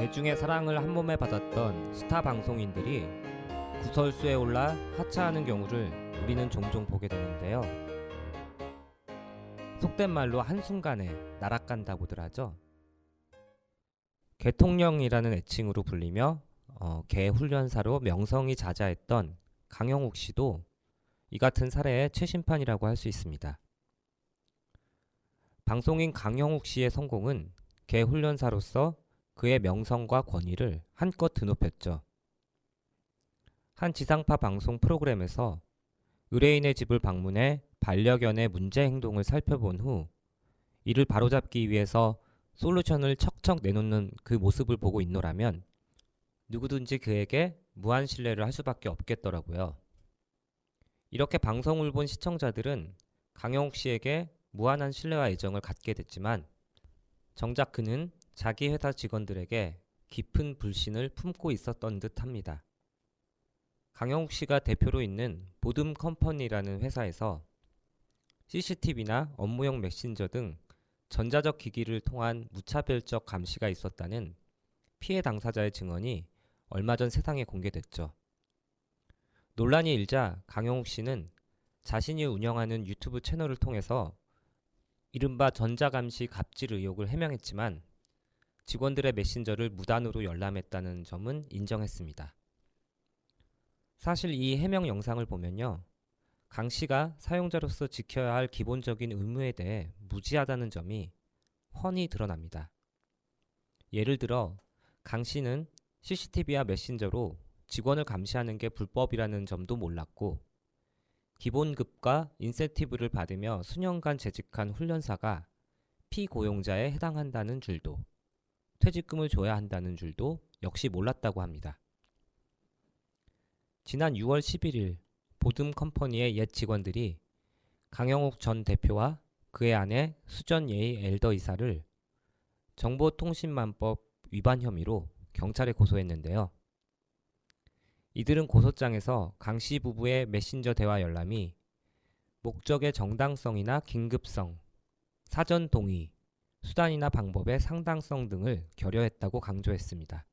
대중의 사랑을 한몸에 받았던 스타 방송인들이 구설수에 올라 하차하는 경우를 우리는 종종 보게 되는데요. 속된 말로 한순간에 날아간다고들 하죠. 개통령이라는 애칭으로 불리며 개 훈련사로 명성이 자자했던 강영욱 씨도 이 같은 사례의 최신판이라고 할 수 있습니다. 방송인 강영욱 씨의 성공은 개 훈련사로서 그의 명성과 권위를 한껏 드높였죠. 한 지상파 방송 프로그램에서 의뢰인의 집을 방문해 반려견의 문제 행동을 살펴본 후 이를 바로잡기 위해서 솔루션을 척척 내놓는 그 모습을 보고 있노라면 누구든지 그에게 무한 신뢰를 할 수밖에 없겠더라고요. 이렇게 방송을 본 시청자들은 강영욱 씨에게 무한한 신뢰와 애정을 갖게 됐지만 정작 그는 자기 회사 직원들에게 깊은 불신을 품고 있었던 듯합니다. 강영욱 씨가 대표로 있는 보듬 컴퍼니라는 회사에서 CCTV나 업무용 메신저 등 전자적 기기를 통한 무차별적 감시가 있었다는 피해 당사자의 증언이 얼마 전 세상에 공개됐죠. 논란이 일자 강영욱 씨는 자신이 운영하는 유튜브 채널을 통해서 이른바 전자감시 갑질 의혹을 해명했지만 직원들의 메신저를 무단으로 열람했다는 점은 인정했습니다. 사실 이 해명 영상을 보면요. 강 씨가 사용자로서 지켜야 할 기본적인 의무에 대해 무지하다는 점이 훤히 드러납니다. 예를 들어 강 씨는 CCTV와 메신저로 직원을 감시하는 게 불법이라는 점도 몰랐고 기본급과 인센티브를 받으며 수년간 재직한 훈련사가 피고용자에 해당한다는 줄도 퇴직금을 줘야 한다는 줄도 역시 몰랐다고 합니다. 지난 6월 11일 보듬 컴퍼니의 옛 직원들이 강영욱 전 대표와 그의 아내 수전예의 엘더 이사를 정보통신망법 위반 혐의로 경찰에 고소했는데요. 이들은 고소장에서 강 씨 부부의 메신저 대화 열람이 목적의 정당성이나 긴급성, 사전 동의, 수단이나 방법의 상당성 등을 결여했다고 강조했습니다.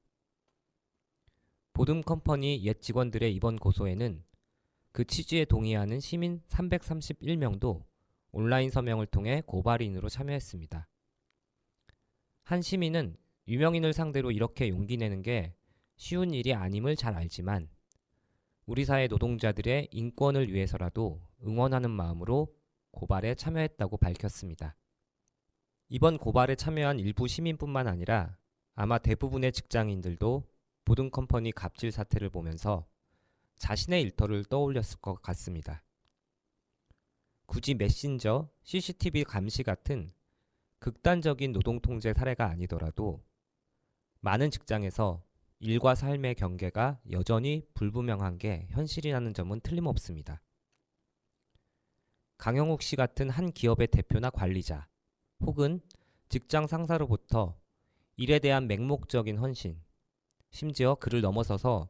보듬 컴퍼니 옛 직원들의 이번 고소에는 그 취지에 동의하는 시민 331명도 온라인 서명을 통해 고발인으로 참여했습니다. 한 시민은 유명인을 상대로 이렇게 용기 내는 게 쉬운 일이 아님을 잘 알지만 우리 사회 노동자들의 인권을 위해서라도 응원하는 마음으로 고발에 참여했다고 밝혔습니다. 이번 고발에 참여한 일부 시민뿐만 아니라 아마 대부분의 직장인들도 보듬 컴퍼니 갑질 사태를 보면서 자신의 일터를 떠올렸을 것 같습니다. 굳이 메신저, CCTV 감시 같은 극단적인 노동통제 사례가 아니더라도 많은 직장에서 일과 삶의 경계가 여전히 불분명한 게 현실이라는 점은 틀림없습니다. 강영욱 씨 같은 한 기업의 대표나 관리자 혹은 직장 상사로부터 일에 대한 맹목적인 헌신, 심지어 그를 넘어서서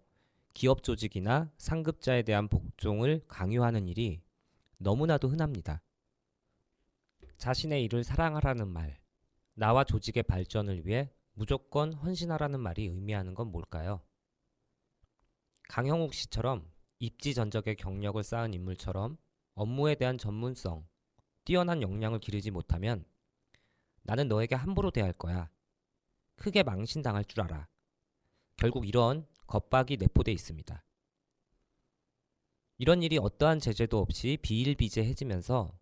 기업 조직이나 상급자에 대한 복종을 강요하는 일이 너무나도 흔합니다. 자신의 일을 사랑하라는 말, 나와 조직의 발전을 위해 무조건 헌신하라는 말이 의미하는 건 뭘까요? 강영욱 씨처럼 입지전적의 경력을 쌓은 인물처럼 업무에 대한 전문성, 뛰어난 역량을 기르지 못하면 나는 너에게 함부로 대할 거야. 크게 망신당할 줄 알아. 결국 이런 겁박이 내포돼 있습니다. 이런 일이 어떠한 제재도 없이 비일비재해지면서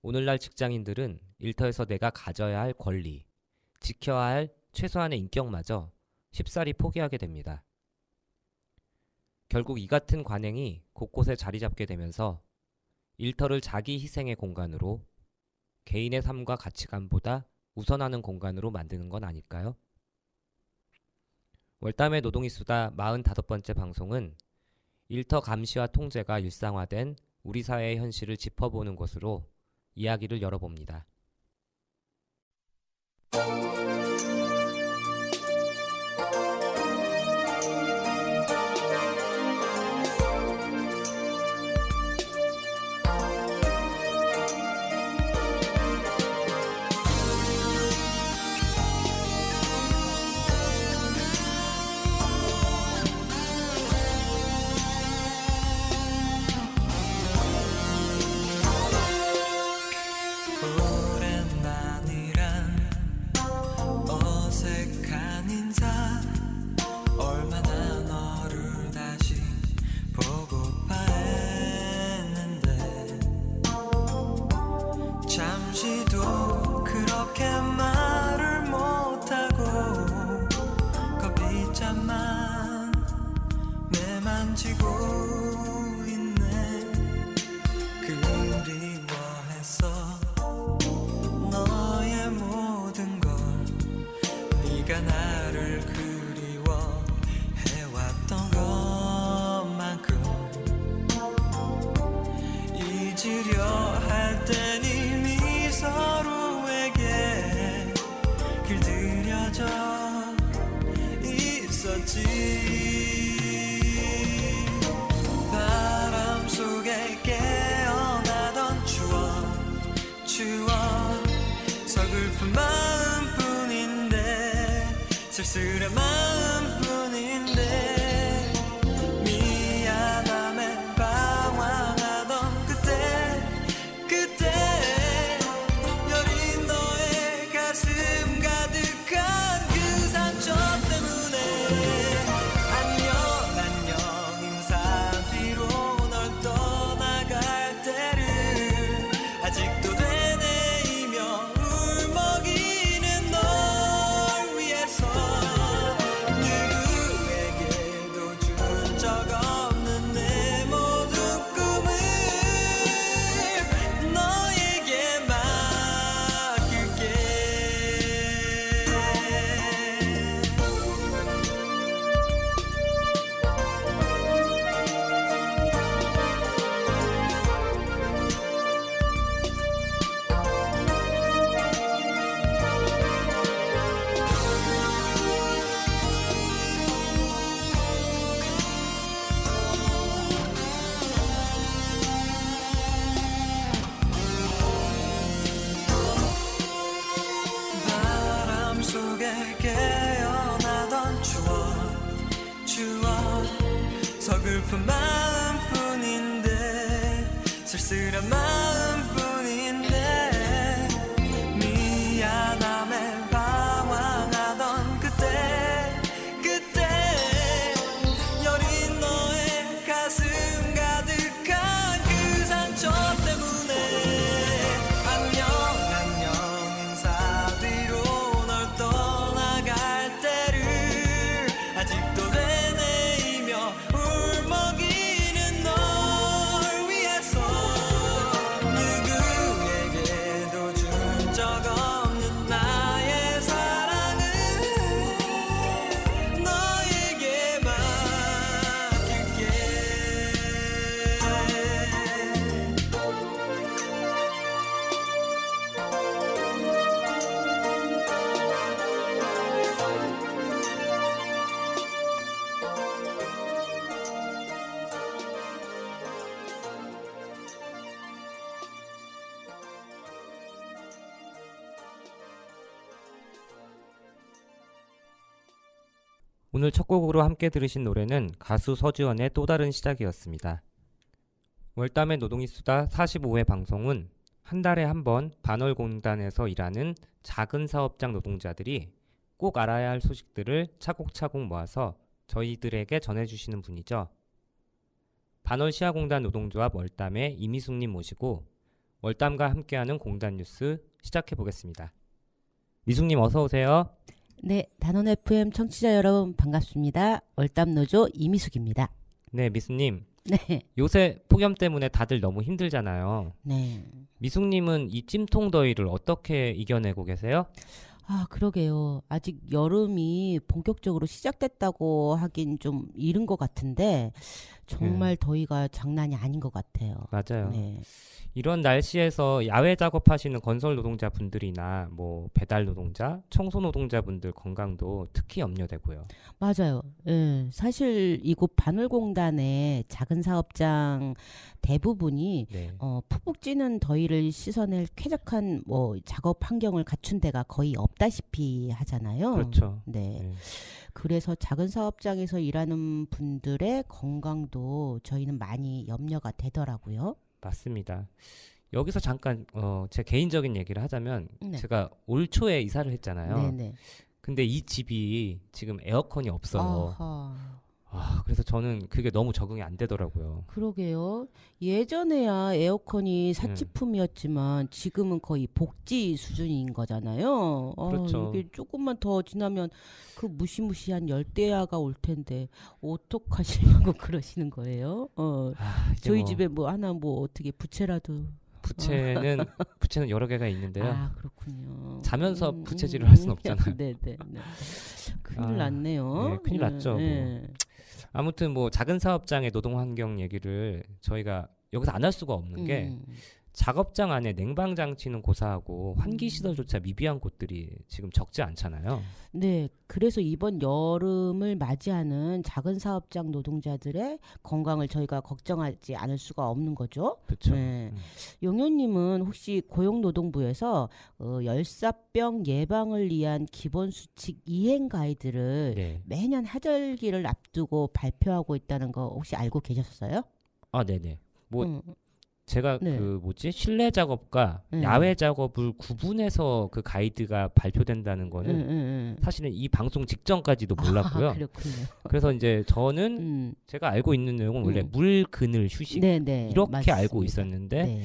오늘날 직장인들은 일터에서 내가 가져야 할 권리, 지켜야 할 최소한의 인격마저 쉽사리 포기하게 됩니다. 결국 이 같은 관행이 곳곳에 자리 잡게 되면서 일터를 자기 희생의 공간으로 개인의 삶과 가치관보다 우선하는 공간으로 만드는 건 아닐까요? 월담의 노동이 수다 45번째 방송은 일터 감시와 통제가 일상화된 우리 사회의 현실을 짚어보는 것으로 이야기를 열어봅니다. 쓸쓸한 마음뿐인데 미안함에 방황하던 그때 여린 너의 가슴 가득한 그 상처 때문에 안녕 인사 뒤로 널 떠나갈 때를 아직도 되뇌이며 울먹이는 널 위해서 누구에게도 준 적 없는 내 모든 꿈을 너에게 맡길게. 바람 속에 깨어나던 추억 서글픈 마음뿐인데 쓸쓸한 마음뿐인데 미안함에 방황하던 그때 여린 너의 가슴 가득한 그 상처 때문에 안녕 인사 뒤로 널 떠나갈 때를 아직도 되뇌이며 울먹이는 널 위해서 누구에게도 준 적 없는 나의 사랑을 너에게 맡길게. 오늘 첫 곡으로 함께 들으신 노래는 가수 서주원의 또 다른 시작이었습니다. 월담의 노동이 수다 45회 방송은 한 달에 한 번 반월공단에서 일하는 작은 사업장 노동자들이 꼭 알아야 할 소식들을 차곡차곡 모아서 저희들에게 전해주시는 분이죠. 반월시야공단 노동조합 월담의 이미숙님 모시고 월담과 함께하는 공단 뉴스 시작해보겠습니다. 미숙님 어서 오세요. 네, 단원 FM 청취자 여러분 반갑습니다. 월담노조 이미숙입니다. 네, 미숙님. 네, 요새 폭염 때문에 다들 너무 힘들잖아요. 네. 미숙님은 이 찜통 더위를 어떻게 이겨내고 계세요? 아, 그러게요. 아직 여름이 본격적으로 시작됐다고 하긴 좀 이른 것 같은데 정말 더위가 장난이 아닌 것 같아요. 맞아요. 네, 이런 날씨에서 야외 작업하시는 건설 노동자분들이나 뭐 배달 노동자, 청소 노동자분들 건강도 특히 염려되고요. 맞아요. 예, 사실 이곳 반월공단의 작은 사업장 대부분이 네. 푹푹 찌는 더위를 씻어낼 쾌적한 뭐 작업 환경을 갖춘 데가 거의 없다시피 하잖아요. 그렇죠. 네. 네. 그래서 작은 사업장에서 일하는 분들의 건강도 저희는 많이 염려가 되더라고요. 맞습니다. 여기서 잠깐 제 개인적인 얘기를 하자면 네. 제가 올 초에 이사를 했잖아요. 네네. 근데 이 집이 지금 에어컨이 없어요. 아하. 그래서 저는 그게 너무 적응이 안 되더라고요. 그러게요. 예전에야 에어컨이 사치품이었지만 지금은 거의 복지 수준인 거잖아요. 그렇죠. 이게 조금만 더 지나면 그 무시무시한 열대야가 올 텐데 어떡하시려고 그러시는 거예요? 이제 저희 뭐 집에 뭐 하나 뭐 어떻게 부채라도. 부채는 여러 개가 있는데요. 아, 그렇군요. 자면서 부채질을 할 수는 없잖아요. 네네. 네. 큰일 아, 났네요. 네, 큰일 났죠, 네. 아무튼 뭐 작은 사업장의 노동 환경 얘기를 저희가 여기서 안 할 수가 없는 게 작업장 안에 냉방 장치는 고사하고 환기 시설조차 미비한 곳들이 지금 적지 않잖아요. 네, 그래서 이번 여름을 맞이하는 작은 사업장 노동자들의 건강을 저희가 걱정하지 않을 수가 없는 거죠. 그렇죠. 네. 용효님은 혹시 고용노동부에서 열사병 예방을 위한 기본 수칙 이행 가이드를 네. 매년 하절기를 앞두고 발표하고 있다는 거 혹시 알고 계셨어요? 아, 네네. 뭐 음, 제가 네. 실내 작업과 네. 야외 작업을 구분해서 그 가이드가 발표된다는 거는 사실은 이 방송 직전까지도 몰랐고요. 아, 그렇군요. 그래서 이제 저는 음, 제가 알고 있는 내용은 원래 음. 물, 그늘, 휴식 네, 이렇게 맞습니다. 알고 있었는데 네.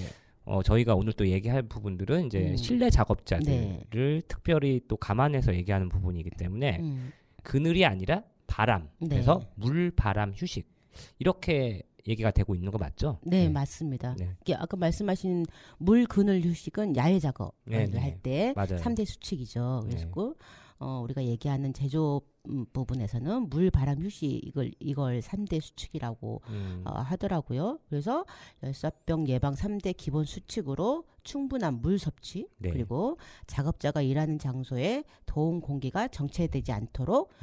저희가 오늘 또 얘기할 부분들은 이제 실내 작업자들을 특별히 또 감안해서 얘기하는 부분이기 때문에 그늘이 아니라 바람, 네. 그래서 물, 바람, 휴식 이렇게 얘기가 되고 있는 거 맞죠? 네, 맞습니다. 네. 이게 아까 말씀하신 물, 그늘, 휴식은 야외 작업을 네, 네. 할 때 맞아요. 3대 수칙이죠. 네. 그래서 우리가 얘기하는 제조 부분에서는 물, 바람, 휴식 이걸 3대 수칙이라고 하더라고요. 그래서 열사병 예방 3대 기본 수칙으로 충분한 물 섭취, 네. 그리고 작업자가 일하는 장소에 더운 공기가 정체되지 않도록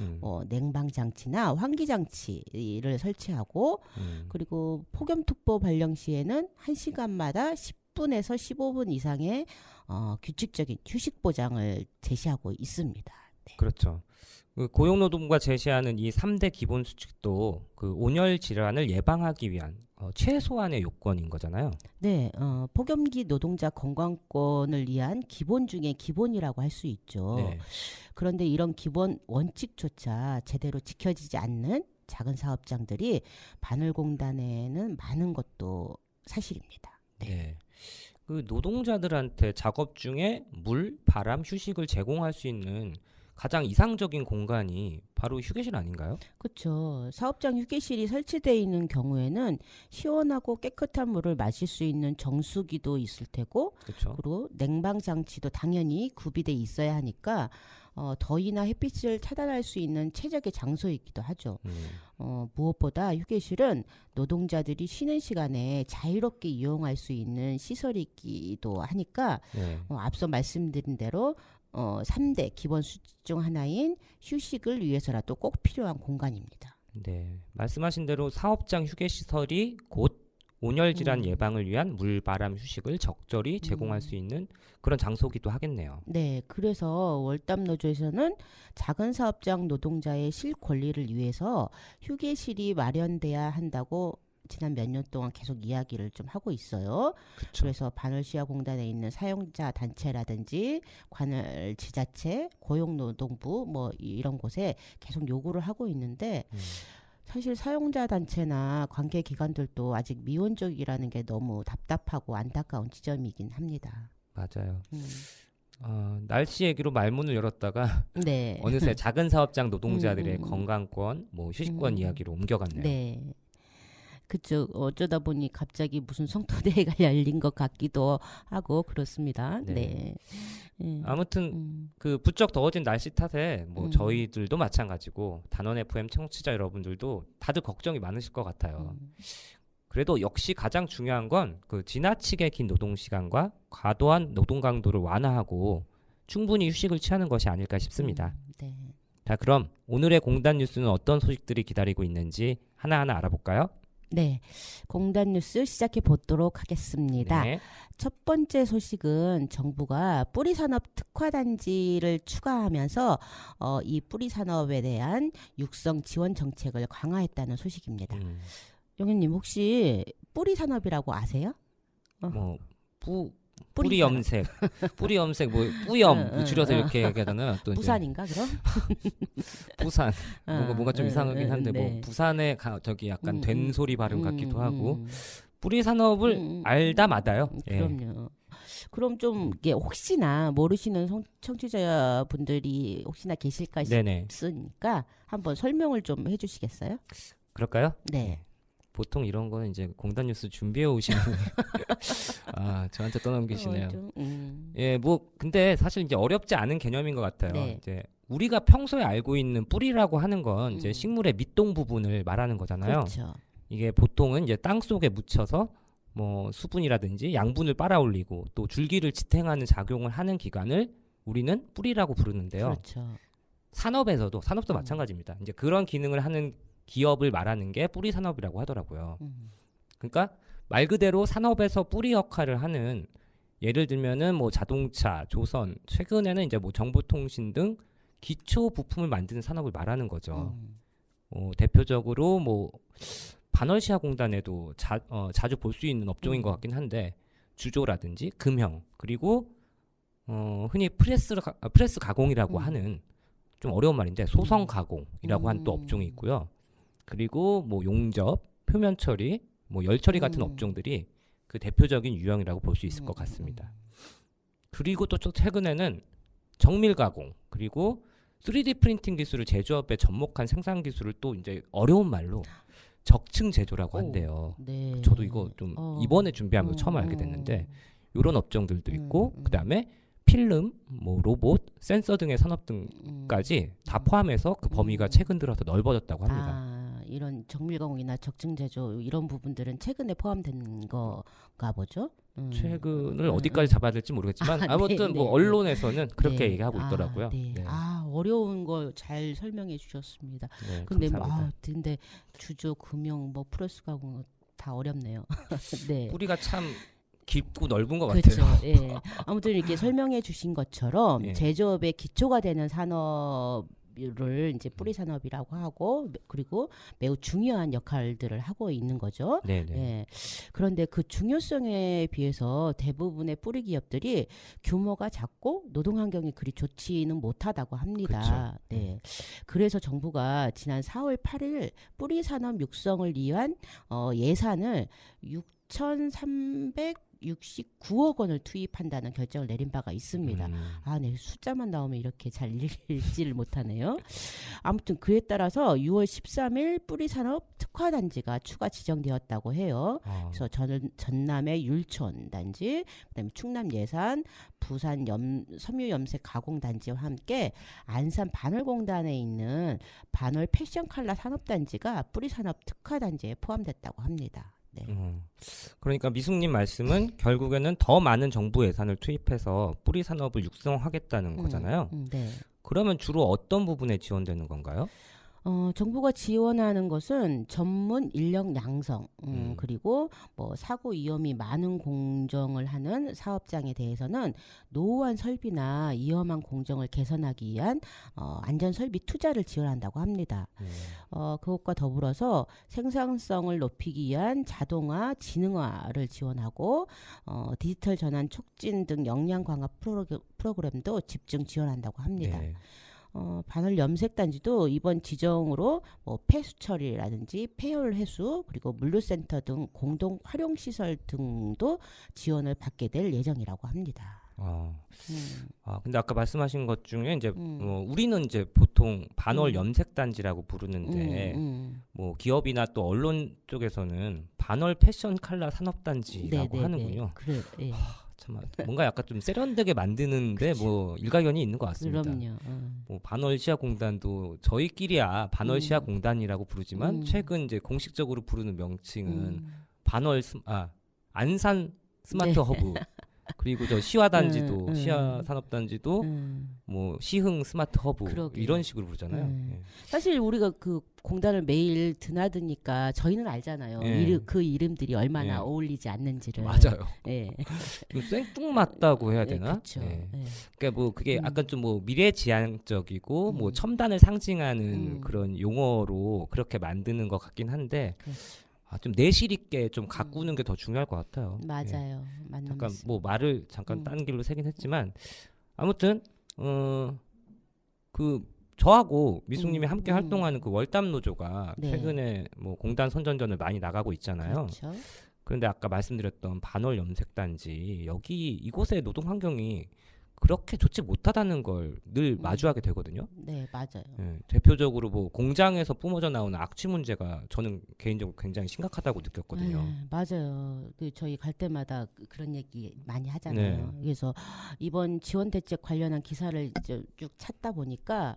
냉방 장치나 환기 장치를 설치하고 그리고 폭염특보 발령 시에는 1시간마다 10분에서 15분 이상의 규칙적인 휴식 보장을 제시하고 있습니다. 네. 그렇죠. 그 고용노동부가 제시하는 이 3대 기본 수칙도 그 온열 질환을 예방하기 위한 최소한의 요건인 거잖아요. 네, 폭염기 노동자 건강권을 위한 기본 중에 기본이라고 할 수 있죠. 네. 그런데 이런 기본 원칙조차 제대로 지켜지지 않는 작은 사업장들이 바늘공단에는 많은 것도 사실입니다. 네. 그 노동자들한테 작업 중에 물, 바람, 휴식을 제공할 수 있는 가장 이상적인 공간이 바로 휴게실 아닌가요? 그렇죠. 사업장 휴게실이 설치되어 있는 경우에는 시원하고 깨끗한 물을 마실 수 있는 정수기도 있을 테고, 그렇죠. 그리고 냉방 장치도 당연히 구비돼 있어야 하니까 더위나 햇빛을 차단할 수 있는 최적의 장소이기도 하죠. 무엇보다 휴게실은 노동자들이 쉬는 시간에 자유롭게 이용할 수 있는 시설이기도 하니까 네. 앞서 말씀드린 대로 3대 기본 수칙 중 하나인 휴식을 위해서라도 꼭 필요한 공간입니다. 네. 말씀하신 대로 사업장 휴게시설이 곧 온열 질환 예방을 위한 물, 바람, 휴식을 적절히 제공할 수 있는 그런 장소기도 하겠네요. 네, 그래서 월담노조에서는 작은 사업장 노동자의 실권리를 위해서 휴게실이 마련돼야 한다고 지난 몇 년 동안 계속 이야기를 좀 하고 있어요. 그렇죠. 그래서 반월시야공단에 있는 사용자 단체라든지 관할 지자체, 고용노동부 뭐 이런 곳에 계속 요구를 하고 있는데 사실 사용자 단체나 관계 기관들도 아직 미온적이라는 게 너무 답답하고 안타까운 지점이긴 합니다. 맞아요. 날씨 얘기로 말문을 열었다가 네. 어느새 작은 사업장 노동자들의 건강권, 뭐 휴식권 이야기로 옮겨갔네요. 네. 그쪽 어쩌다 보니 갑자기 무슨 성토대회가 열린 것 같기도 하고 그렇습니다. 네. 네. 아무튼 그 부쩍 더워진 날씨 탓에 뭐 저희들도 마찬가지고 단원 FM 청취자 여러분들도 다들 걱정이 많으실 것 같아요. 그래도 역시 가장 중요한 건 그 지나치게 긴 노동 시간과 과도한 노동 강도를 완화하고 충분히 휴식을 취하는 것이 아닐까 싶습니다. 네. 자, 그럼 오늘의 공단 뉴스는 어떤 소식들이 기다리고 있는지 하나하나 알아볼까요? 네. 공단 뉴스 시작해 보도록 하겠습니다. 네. 첫 번째 소식은 정부가 뿌리산업 특화단지를 추가하면서 이 뿌리산업에 대한 육성 지원 정책을 강화했다는 소식입니다. 용현님 혹시 뿌리산업이라고 아세요? 뭐 뿌리산업. 뿌리 염색, 뿌리 염색, 뭐 뿌염 줄여서 이렇게 얘기하잖아요. 또 이제 부산인가 그럼? 부산 뭔가 좀 이상하긴 한데 네. 뭐 부산에 저기 약간 된 소리 발음 같기도 하고 뿌리 산업을 알다 마다요. 예. 그럼요. 그럼 좀 이게 혹시나 모르시는 청취자분들이 혹시나 계실까 네네. 싶으니까 한번 설명을 좀 해주시겠어요? 그럴까요? 네. 보통 이런 거는 이제 공단 뉴스 준비해 오시는 저한테 떠넘기시네요. 예, 뭐 근데 사실 이제 어렵지 않은 개념인 것 같아요. 네. 이제 우리가 평소에 알고 있는 뿌리라고 하는 건 이제 식물의 밑동 부분을 말하는 거잖아요. 그렇죠. 이게 보통은 이제 땅 속에 묻혀서 뭐 수분이라든지 양분을 빨아올리고 또 줄기를 지탱하는 작용을 하는 기관을 우리는 뿌리라고 부르는데요. 그렇죠. 산업도 마찬가지입니다. 이제 그런 기능을 하는 기업을 말하는 게 뿌리 산업이라고 하더라고요. 그러니까 말 그대로 산업에서 뿌리 역할을 하는, 예를 들면은 뭐 자동차, 조선, 최근에는 이제 뭐 정보통신 등 기초 부품을 만드는 산업을 말하는 거죠. 대표적으로 뭐 반월시아 공단에도 자주 볼 수 있는 업종인 것 같긴 한데, 주조라든지 금형, 그리고 흔히 프레스 가공이라고 하는, 좀 어려운 말인데 소성 가공이라고 하는 또 업종이 있고요. 그리고 뭐 용접, 표면 처리, 뭐 열 처리 같은 업종들이 그 대표적인 유형이라고 볼 수 있을 것 같습니다. 그리고 또 최근에는 정밀 가공, 그리고 3D 프린팅 기술을 제조업에 접목한 생산 기술을 또 이제 어려운 말로 적층 제조라고 한대요. 네. 저도 이거 좀 이번에 준비하면서 처음 알게 됐는데, 이런 업종들도 있고, 그다음에 필름, 뭐 로봇, 센서 등의 산업 등까지 다 포함해서 그 범위가 최근 들어서 넓어졌다고 합니다. 이런 정밀가공이나 적층제조 이런 부분들은 최근에 포함된 거가 보죠. 최근을 어디까지 잡아야 될지 모르겠지만 아무튼 뭐 언론에서는 그렇게 얘기하고 있더라고요. 네. 어려운 거 잘 설명해 주셨습니다. 네, 근데 감사합니다. 근데 주조, 금형, 뭐 프레스 가공 다 어렵네요. 네. 뿌리가 참 깊고 넓은 것 그렇죠. 같아요. 예. 아무튼 이렇게 설명해 주신 것처럼 예. 제조업의 기초가 되는 산업을 이제 뿌리 산업이라고 하고, 그리고 매우 중요한 역할들을 하고 있는 거죠. 네네. 예. 그런데 그 중요성에 비해서 대부분의 뿌리 기업들이 규모가 작고 노동 환경이 그리 좋지는 못하다고 합니다. 그쵸. 네. 그래서 정부가 지난 4월 8일 뿌리 산업 육성을 위한 예산을 6,369억 원을 투입한다는 결정을 내린 바가 있습니다. 네, 숫자만 나오면 이렇게 잘 읽지를 못하네요. 아무튼 그에 따라서 6월 13일 뿌리산업 특화단지가 추가 지정되었다고 해요. 그래서 전남의 율촌 단지, 그다음에 충남 예산, 부산 섬유염색 가공단지와 함께 안산 반월공단에 있는 반월 패션 컬러 산업단지가 뿌리산업 특화단지에 포함됐다고 합니다. 네. 그러니까 미숙님 말씀은 결국에는 더 많은 정부 예산을 투입해서 뿌리 산업을 육성하겠다는 거잖아요. 네. 그러면 주로 어떤 부분에 지원되는 건가요? 정부가 지원하는 것은 전문 인력 양성, 그리고 뭐 사고 위험이 많은 공정을 하는 사업장에 대해서는 노후한 설비나 위험한 공정을 개선하기 위한 안전 설비 투자를 지원한다고 합니다. 그것과 더불어서 생산성을 높이기 위한 자동화, 지능화를 지원하고 디지털 전환 촉진 등 역량 강화 프로그램도 집중 지원한다고 합니다. 네. 반월 염색단지도 이번 지정으로 뭐 폐수 처리라든지 폐열 해수, 그리고 물류센터 등 공동 활용 시설 등도 지원을 받게 될 예정이라고 합니다. 근데 아까 말씀하신 것 중에 이제 우리는 이제 보통 반월 염색단지라고 부르는데 뭐 기업이나 또 언론 쪽에서는 반월 패션 컬러 산업단지라고 하는군요. 그래, 예. 참 뭔가 약간 좀 세련되게 만드는데 뭐 일가견이 있는 것 같습니다. 그럼요. 뭐 반월시아공단도 저희끼리야 반월시아공단이라고 부르지만 최근 이제 공식적으로 부르는 명칭은 안산 스마트 허브, 그리고 저 시화단지도 시화산업단지도 뭐 시흥 스마트 허브, 그러게요. 이런 식으로 부르잖아요. 예. 사실 우리가 그 공단을 매일 드나드니까 저희는 알잖아요. 예. 그 이름들이 얼마나 예. 어울리지 않는지를. 맞아요. 예. 좀 생뚱맞다고 해야 되나? 그렇죠. 예. 예. 그러니까 뭐 그게 약간 좀 뭐 미래지향적이고 뭐 첨단을 상징하는 그런 용어로 그렇게 만드는 것 같긴 한데 좀 내실 있게 좀 가꾸는 게 더 중요할 것 같아요. 맞아요. 맞는 잠깐 말씀. 뭐 말을 잠깐 딴 길로 새긴 했지만 아무튼 그 저하고 미숙님이 함께 활동하는 그 월담 노조가 네. 최근에 뭐 공단 선전전을 많이 나가고 있잖아요. 그렇죠. 그런데 아까 말씀드렸던 반월 염색단지, 여기 이곳의 노동 환경이 그렇게 좋지 못하다는 걸 늘 마주하게 되거든요. 네, 맞아요. 예, 대표적으로 뭐 공장에서 뿜어져 나오는 악취 문제가 저는 개인적으로 굉장히 심각하다고 느꼈거든요. 네, 맞아요. 저희 갈 때마다 그런 얘기 많이 하잖아요. 네. 그래서 이번 지원 대책 관련한 기사를 쭉 찾다 보니까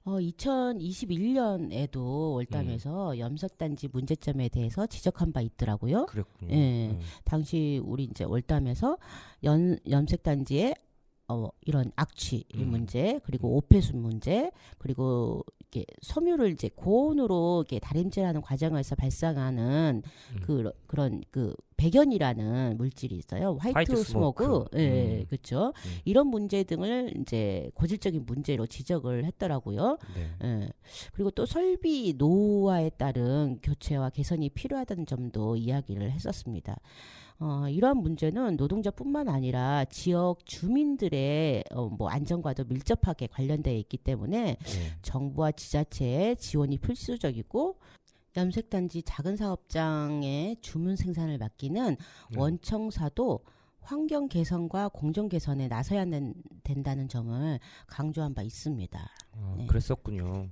2021년에도 월담에서 염색단지 문제점에 대해서 지적한 바 있더라고요. 그랬군요. 예. 당시 우리 이제 월담에서 염색단지의 이런 악취 문제, 그리고 오폐수 문제, 그리고 이렇게 섬유를 이제 고온으로 이렇게 다림질하는 과정에서 발생하는 그런 백연이라는 물질이 있어요. 화이트 스모그. 예, 그렇죠. 이런 문제 등을 이제 고질적인 문제로 지적을 했더라고요. 네. 예. 그리고 또 설비 노후화에 따른 교체와 개선이 필요하다는 점도 이야기를 했었습니다. 이러한 문제는 노동자뿐만 아니라 지역 주민들의 뭐 안전과도 밀접하게 관련되어 있기 때문에 네. 정부와 지자체의 지원이 필수적이고, 염색단지 작은 사업장의 주문 생산을 맡기는 원청사도 환경 개선과 공정 개선에 나서야 된다는 점을 강조한 바 있습니다. 네. 그랬었군요.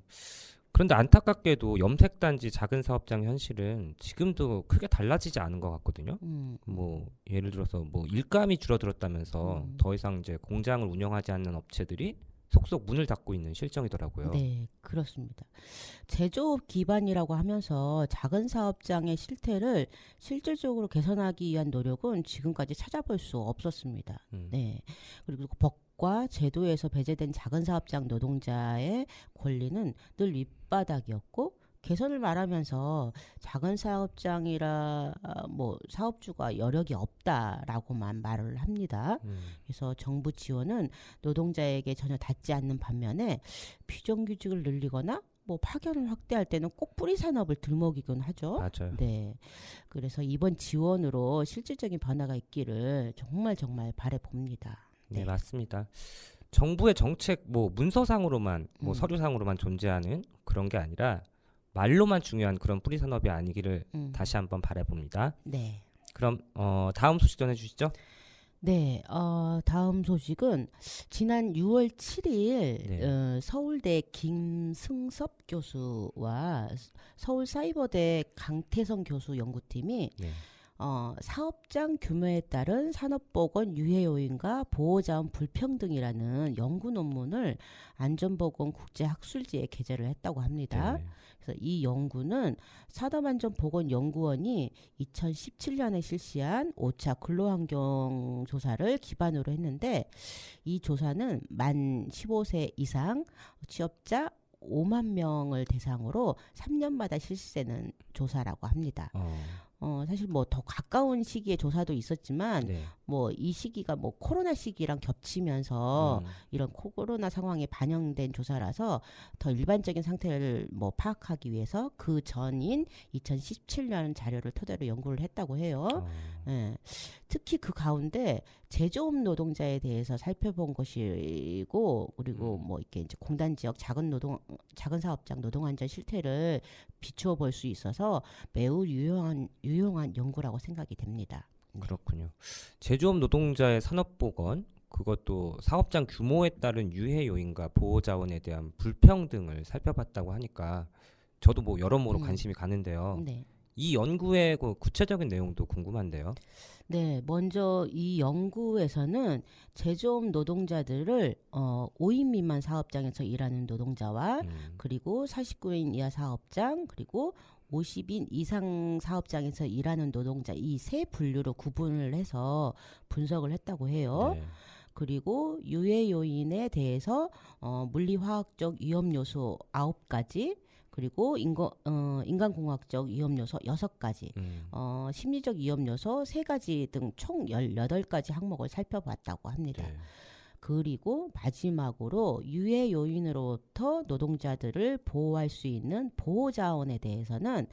그런데 안타깝게도 염색단지 작은 사업장 현실은 지금도 크게 달라지지 않은 것 같거든요. 뭐 예를 들어서 뭐 일감이 줄어들었다면서 더 이상 이제 공장을 운영하지 않는 업체들이 속속 문을 닫고 있는 실정이더라고요. 네, 그렇습니다. 제조업 기반이라고 하면서 작은 사업장의 실태를 실질적으로 개선하기 위한 노력은 지금까지 찾아볼 수 없었습니다. 네, 그리고 법과 제도에서 배제된 작은 사업장 노동자의 권리는 늘 밑바닥이었고, 개선을 말하면서 작은 사업장이라 뭐 사업주가 여력이 없다라고만 말을 합니다. 그래서 정부 지원은 노동자에게 전혀 닿지 않는 반면에 비정규직을 늘리거나 뭐 파견을 확대할 때는 꼭 뿌리 산업을 들먹이곤 하죠. 맞아요. 네. 그래서 이번 지원으로 실질적인 변화가 있기를 정말 바래 봅니다. 네, 맞습니다. 정부의 정책 뭐 문서상으로만 뭐 서류상으로만 존재하는 그런 게 아니라 말로만 중요한 그런 뿌리 산업이 아니기를 다시 한번 바라봅니다. 네. 그럼 다음 소식 전해주시죠. 네, 다음 소식은 지난 6월 7일 네. 서울대 김승섭 교수와 서울사이버대 강태성 교수 연구팀이 네. 사업장 규모에 따른 산업보건 유해 요인과 보호자원 불평등이라는 연구 논문을 안전보건 국제학술지에 게재를 했다고 합니다. 네. 그래서 이 연구는 산업안전보건연구원이 2017년에 실시한 5차 근로환경 조사를 기반으로 했는데, 이 조사는 만 15세 이상 취업자 5만 명을 대상으로 3년마다 실시되는 조사라고 합니다. 사실 뭐 더 가까운 시기에 조사도 있었지만 네. 뭐 이 시기가 뭐 코로나 시기랑 겹치면서 이런 코로나 상황에 반영된 조사라서 더 일반적인 상태를 뭐 파악하기 위해서 그 전인 2017년 자료를 토대로 연구를 했다고 해요. 예. 특히 그 가운데 제조업 노동자에 대해서 살펴본 것이고, 그리고 뭐 이렇게 이제 공단 지역 작은 사업장 노동 안전 실태를 비추어 볼 수 있어서 매우 유용한 연구라고 생각이 됩니다. 그렇군요. 제조업 노동자의 산업보건, 그것도 사업장 규모에 따른 유해 요인과 보호 자원에 대한 불평등을 살펴봤다고 하니까 저도 뭐 여러모로 관심이 가는데요. 네. 이 연구의 그 구체적인 내용도 궁금한데요. 네, 먼저 이 연구에서는 제조업 노동자들을 5인 미만 사업장에서 일하는 노동자와 그리고 49인 이하 사업장, 그리고 50인 이상 사업장에서 일하는 노동자, 이 세 분류로 구분을 해서 분석을 했다고 해요. 네. 그리고 유해 요인에 대해서 물리화학적 위험 요소 9가지, 그리고 인간공학적 위험 요소 6가지, 심리적 위험 요소 3가지 등 총 18가지 항목을 살펴봤다고 합니다. 네. 그리고 마지막으로 유해 요인으로부터 노동자들을 보호할 수 있는 보호 자원에 대해서는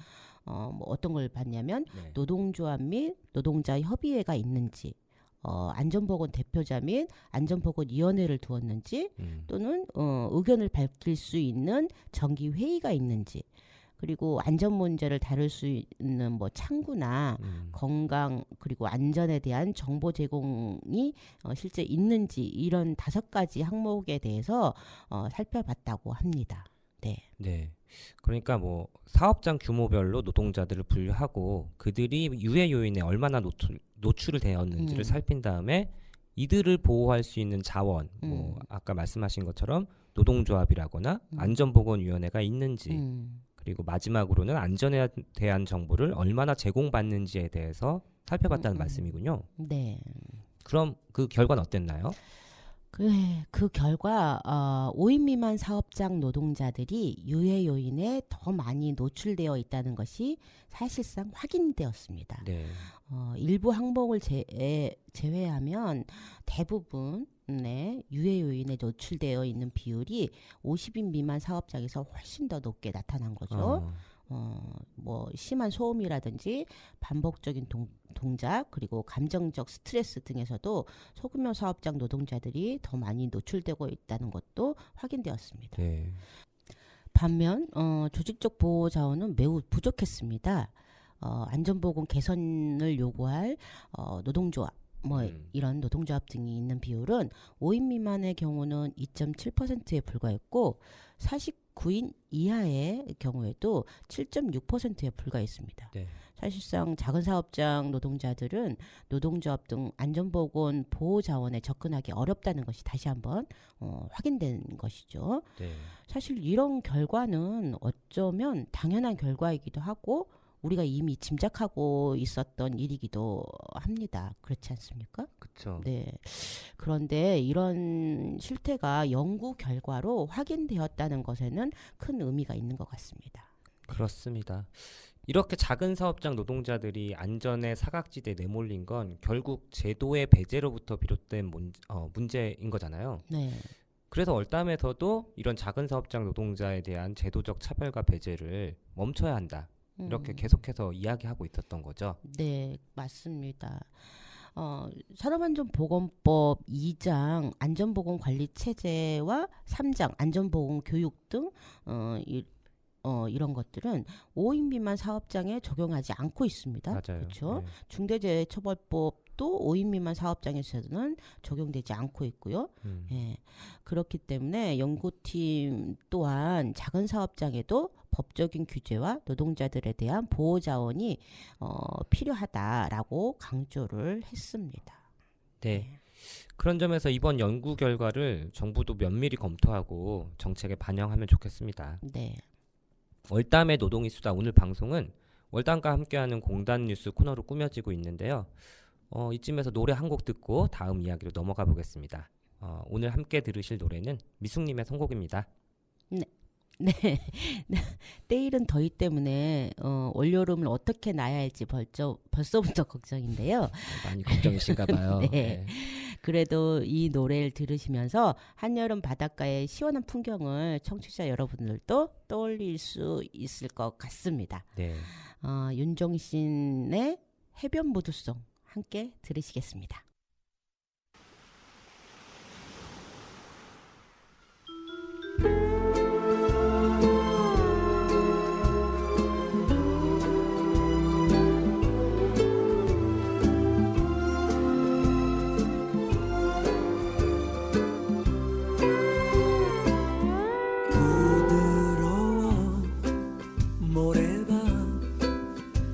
뭐 어떤 걸 봤냐면 네. 노동조합 및 노동자 협의회가 있는지, 안전보건 대표자 및 안전보건위원회를 두었는지, 또는 의견을 밝힐 수 있는 정기 회의가 있는지, 그리고 안전 문제를 다룰 수 있는 뭐 창구나 건강 그리고 안전에 대한 정보 제공이 실제 있는지 이런 5가지 항목에 대해서 살펴봤다고 합니다. 네. 네. 그러니까 뭐 사업장 규모별로 노동자들을 분류하고 그들이 유해 요인에 얼마나 노출을 되었는지를 살핀 다음에 이들을 보호할 수 있는 자원, 뭐 아까 말씀하신 것처럼 노동조합이라거나 안전보건위원회가 있는지, 그리고 마지막으로는 안전에 대한 정보를 얼마나 제공받는지에 대해서 살펴봤다는 말씀이군요. 네. 그럼 그 결과는 어땠나요? 그 결과 5인 미만 사업장 노동자들이 유해 요인에 더 많이 노출되어 있다는 것이 사실상 확인되었습니다. 네. 일부 항목을 제외하면 대부분의 유해 요인에 노출되어 있는 비율이 50인 미만 사업장에서 훨씬 더 높게 나타난 거죠. 뭐 심한 소음이라든지 반복적인 동작 그리고 감정적 스트레스 등에서도 소규모 사업장 노동자들이 더 많이 노출되고 있다는 것도 확인되었습니다. 네. 반면 조직적 보호 자원은 매우 부족했습니다. 안전보건 개선을 요구할 노동조합 뭐 이런 노동조합 등이 있는 비율은 5인 미만의 경우는 2.7%에 불과했고 49인 이하의 경우에도 7.6%에 불과했습니다. 네. 사실상 작은 사업장 노동자들은 노동조합 등 안전보건 보호 자원에 접근하기 어렵다는 것이 다시 한번 확인된 것이죠. 네. 사실 이런 결과는 어쩌면 당연한 결과이기도 하고 우리가 이미 짐작하고 있었던 일이기도 합니다. 그렇지 않습니까? 그렇죠. 네. 그런데 이런 실태가 연구 결과로 확인되었다는 것에는 큰 의미가 있는 것 같습니다. 그렇습니다. 이렇게 작은 사업장 노동자들이 안전의 사각지대에 내몰린 건 결국 제도의 배제로부터 비롯된 문제인 거잖아요. 네. 그래서 얼담에서도 이런 작은 사업장 노동자에 대한 제도적 차별과 배제를 멈춰야 한다. 이렇게 계속해서 이야기하고 있었던 거죠. 네, 맞습니다. 산업안전보건법 2장 안전보건관리체제와 3장 안전보건교육 등 이런 것들은 5인 미만 사업장에 적용하지 않고 있습니다. 맞아요. 그렇죠? 네. 중대재해처벌법도 5인 미만 사업장에서는 적용되지 않고 있고요. 예. 그렇기 때문에 연구팀 또한 작은 사업장에도 법적인 규제와 노동자들에 대한 보호 자원이 필요하다라고 강조를 했습니다. 네. 그런 점에서 이번 연구 결과를 정부도 면밀히 검토하고 정책에 반영하면 좋겠습니다. 네. 월담의 노동이 수다 오늘 방송은 월담과 함께하는 공단 뉴스 코너로 꾸며지고 있는데요. 이쯤에서 노래 한 곡 듣고 다음 이야기로 넘어가 보겠습니다. 오늘 함께 들으실 노래는 미숙님의 선곡입니다. 네. 때이른 더위 때문에 올여름을 어떻게 나야 할지 벌써부터 걱정인데요. 많이 걱정이신가 봐요. 네. 네. 그래도 이 노래를 들으시면서 한여름 바닷가의 시원한 풍경을 청취자 여러분들도 떠올릴 수 있을 것 같습니다. 네. 윤종신의 해변 무드송 함께 들으시겠습니다.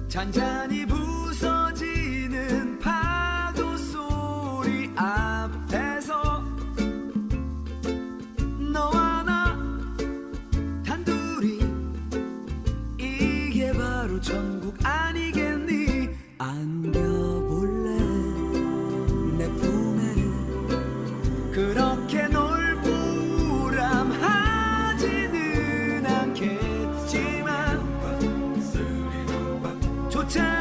잔잔히 부서지는 파도 소리 앞에서 너와 나 단둘이 이게 바로 천국 아니겠니. 안겨볼래 내 품에 그렇게 놀고 우람하지는 않겠지만 조차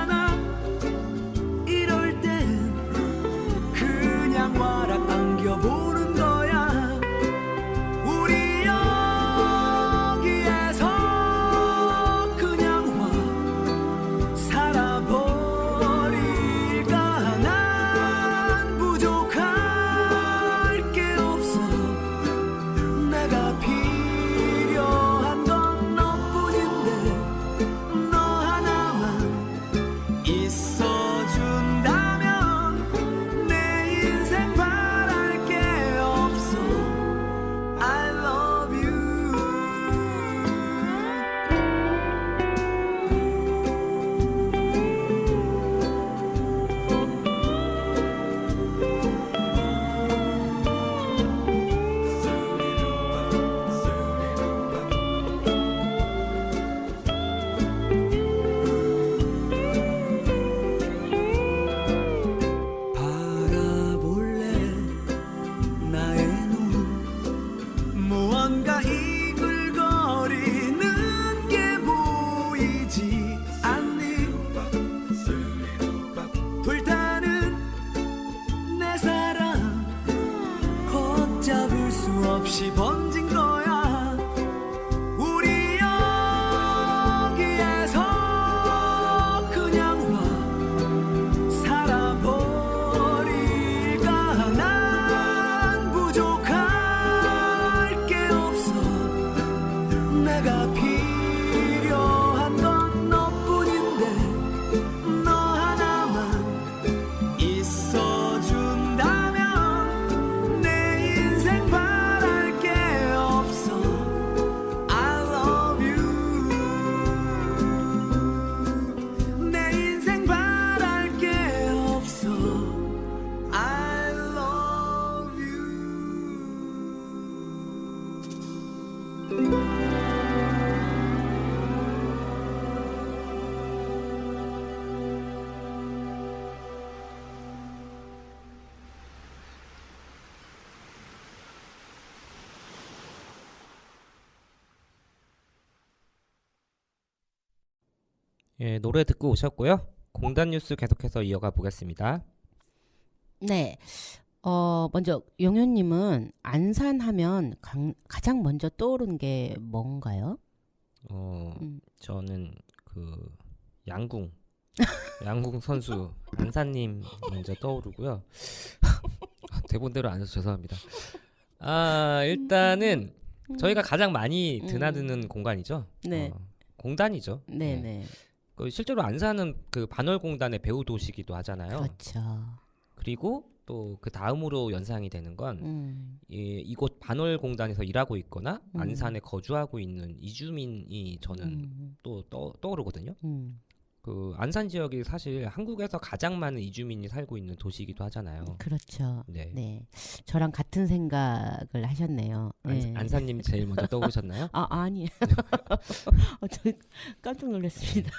다시 번진 거야. 우리 여기에서 그냥 와 살아버릴까. 난 부족할 게 없어. 내가 필요한 건 너뿐인데 너 하나만 있어준다면 내 인생 바랄 게 없어. I love you. 내 인생 바랄 게 없어. I love you. 예, 노래 듣고 오셨고요. 공단 뉴스 계속해서 이어가 보겠습니다. 네. 먼저 용현님은 안산하면 가장 먼저 떠오르는 게 뭔가요? 음. 저는 그 양궁 선수 안산님 먼저 떠오르고요. 대본대로 안 해서 죄송합니다. 일단은 저희가 가장 많이 드나드는 공간이죠. 네. 공단이죠. 네네. 실제로 안산은 그 반월공단의 배후 도시기도 하잖아요. 그렇죠. 그리고 또 그 다음으로 연상이 되는 건 이곳 반월공단에서 일하고 있거나 안산에 거주하고 있는 이주민이 저는 또 떠오르거든요. 그 안산 지역이 사실 한국에서 가장 많은 이주민이 살고 있는 도시이기도 하잖아요. 그렇죠. 네. 네. 저랑 같은 생각을 하셨네요. 네. 안산님 제일 먼저 떠오르셨나요? 아니. 저 깜짝 놀랐습니다.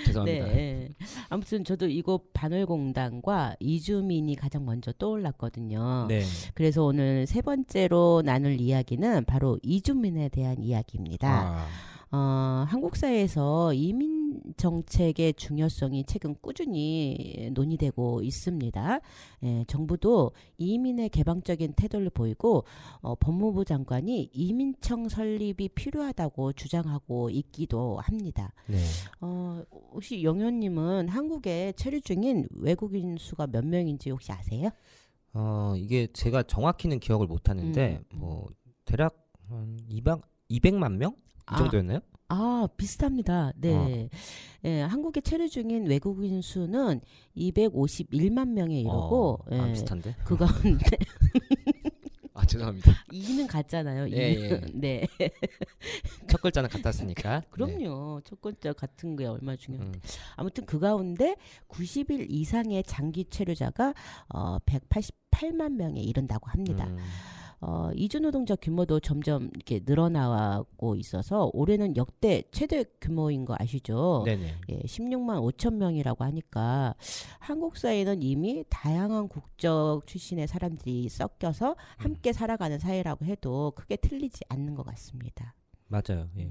죄송합니다. 네. 아무튼 저도 이곳 반월공단과 이주민이 가장 먼저 떠올랐거든요. 네. 그래서 오늘 세 번째로 나눌 이야기는 바로 이주민에 대한 이야기입니다. 한국 사회에서 이민 정책의 중요성이 최근 꾸준히 논의되고 있습니다. 정부도 이민의 개방적인 태도를 보이고 법무부 장관이 이민청 설립이 필요하다고 주장하고 있기도 합니다. 네. 혹시 영현님은 한국에 체류 중인 외국인 수가 몇 명인지 혹시 아세요? 이게 제가 정확히는 기억을 못 하는데 뭐 대략 한 200만 명? 이 정도였나요? 비슷합니다. 네. 한국에 체류 중인 외국인 수는 251만 명에 이르고 비슷한데? 그 가운데 죄송합니다. 2는 같잖아요. 예. 네. 첫 글자는 같았으니까. 그럼요. 첫 글자 같은 게 얼마나 중요한데. 아무튼 그 가운데 90일 이상의 장기 체류자가 188만 명에 이른다고 합니다. 이주 노동자 규모도 점점 이렇게 늘어나고 있어서 올해는 역대 최대 규모인 거 아시죠? 네네. 16만 5천 명이라고 하니까 한국 사회는 이미 다양한 국적 출신의 사람들이 섞여서 함께 살아가는 사회라고 해도 크게 틀리지 않는 것 같습니다. 맞아요. 예.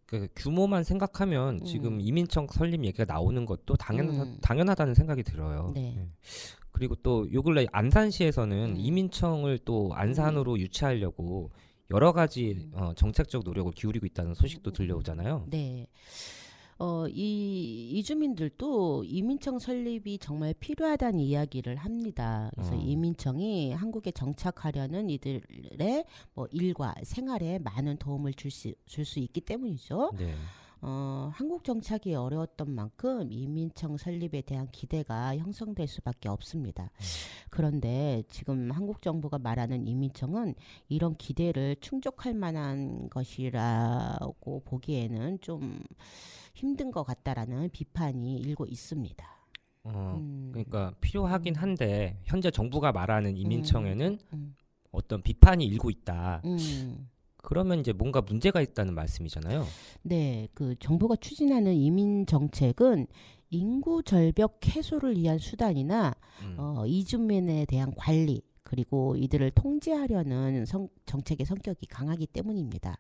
그 규모만 생각하면 지금 이민청 설립 얘기가 나오는 것도 당연하다는 생각이 들어요. 네. 예. 그리고 또 요 근래 안산시에서는 이민청을 또 안산으로 유치하려고 여러 가지 정책적 노력을 기울이고 있다는 소식도 들려오잖아요. 네. 이 이주민들도 이민청 설립이 정말 필요하다는 이야기를 합니다. 그래서 이민청이 한국에 정착하려는 이들의 뭐 일과 생활에 많은 도움을 줄 수 있기 때문이죠. 네. 한국 정착이 어려웠던 만큼 이민청 설립에 대한 기대가 형성될 수밖에 없습니다. 그런데 지금 한국 정부가 말하는 이민청은 이런 기대를 충족할 만한 것이라고 보기에는 좀 힘든 것 같다라는 비판이 일고 있습니다. 그러니까 필요하긴 한데 현재 정부가 말하는 이민청에는 어떤 비판이 일고 있다. 그러면 이제 뭔가 문제가 있다는 말씀이잖아요. 네, 그 정부가 추진하는 이민 정책은 인구 절벽 해소를 위한 수단이나 이주민에 대한 관리 그리고 이들을 통제하려는 정책의 성격이 강하기 때문입니다.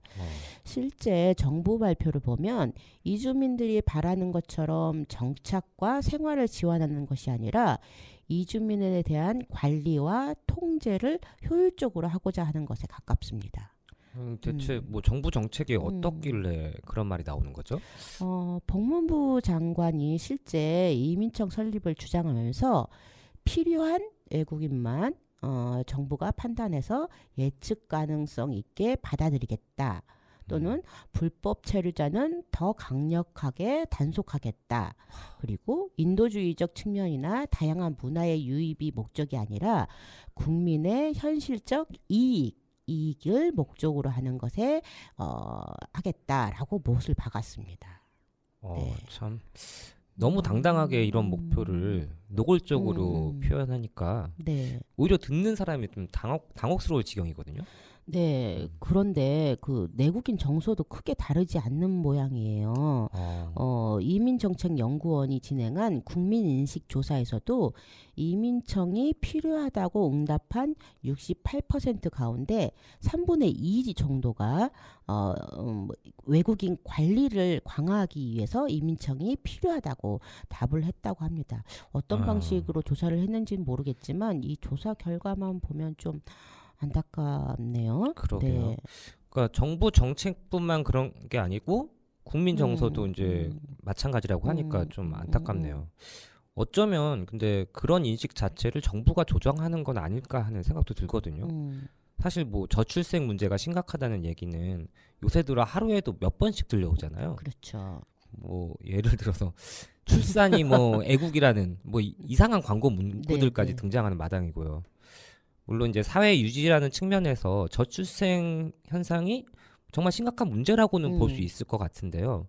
실제 정부 발표를 보면 이주민들이 바라는 것처럼 정착과 생활을 지원하는 것이 아니라 이주민에 대한 관리와 통제를 효율적으로 하고자 하는 것에 가깝습니다. 대체 뭐 정부 정책이 음. 어떻길래 그런 말이 나오는 거죠? 법무부 장관이 실제 이민청 설립을 주장하면서 필요한 외국인만 정부가 판단해서 예측 가능성 있게 받아들이겠다. 또는 불법 체류자는 더 강력하게 단속하겠다. 그리고 인도주의적 측면이나 다양한 문화의 유입이 목적이 아니라 국민의 현실적 이익을 목적으로 하는 것에 하겠다라고 못을 박았습니다. 네. 참 너무 당당하게 이런 목표를 노골적으로 표현하니까 네. 오히려 듣는 사람이 좀 당혹스러울 지경이거든요. 네, 그런데 그 내국인 정서도 크게 다르지 않는 모양이에요. 이민정책연구원이 진행한 국민인식조사에서도 이민청이 필요하다고 응답한 68% 가운데 3분의 2 정도가 외국인 관리를 강화하기 위해서 이민청이 필요하다고 답을 했다고 합니다. 어떤 방식으로 조사를 했는지는 모르겠지만 이 조사 결과만 보면 좀 안타깝네요. 그러게요. 네. 그러니까 정부 정책뿐만 그런 게 아니고 국민 정서도 이제 마찬가지라고 하니까 좀 안타깝네요. 어쩌면 근데 그런 인식 자체를 정부가 조정하는 건 아닐까 하는 생각도 들거든요. 사실 뭐 저출생 문제가 심각하다는 얘기는 요새 들어 하루에도 몇 번씩 들려오잖아요. 그렇죠. 뭐 예를 들어서 출산이 뭐 애국이라는 뭐 이상한 광고 문구들까지 네. 등장하는 마당이고요. 물론 이제 사회 유지라는 측면에서 저출생 현상이 정말 심각한 문제라고는 볼 수 있을 것 같은데요.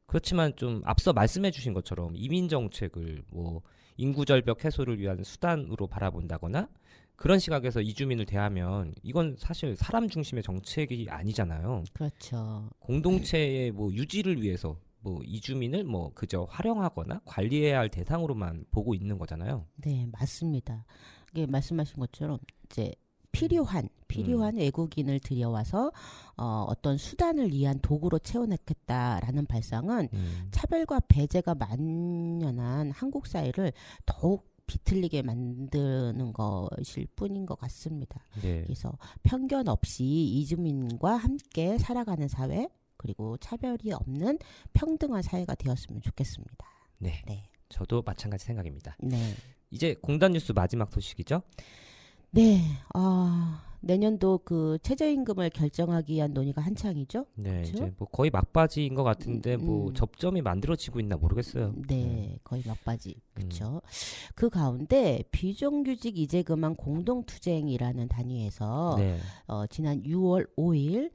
그렇지만 좀 앞서 말씀해 주신 것처럼 이민 정책을 뭐 인구 절벽 해소를 위한 수단으로 바라본다거나 그런 시각에서 이주민을 대하면 이건 사실 사람 중심의 정책이 아니잖아요. 그렇죠. 공동체의 뭐 유지를 위해서 뭐 이주민을 뭐 그저 활용하거나 관리해야 할 대상으로만 보고 있는 거잖아요. 네, 맞습니다. 이게 말씀하신 것처럼 이제 필요한 외국인을 들여와서 어떤 수단을 위한 도구로 채워넣겠다라는 발상은 차별과 배제가 만연한 한국 사회를 더욱 비틀리게 만드는 것일 뿐인 것 같습니다. 네. 그래서 편견 없이 이주민과 함께 살아가는 사회, 그리고 차별이 없는 평등한 사회가 되었으면 좋겠습니다. 네. 네. 저도 마찬가지 생각입니다. 네. 이제 공단 뉴스 마지막 소식이죠? 네. 내년도 그 최저임금을 결정하기 위한 논의가 한창이죠. 네, 그렇죠? 이제 뭐 거의 막바지인 것 같은데 뭐 접점이 만들어지고 있나 모르겠어요. 네, 거의 막바지. 그렇죠. 그 가운데 비정규직 이제 그만 공동투쟁이라는 단위에서 네. 지난 6월 5일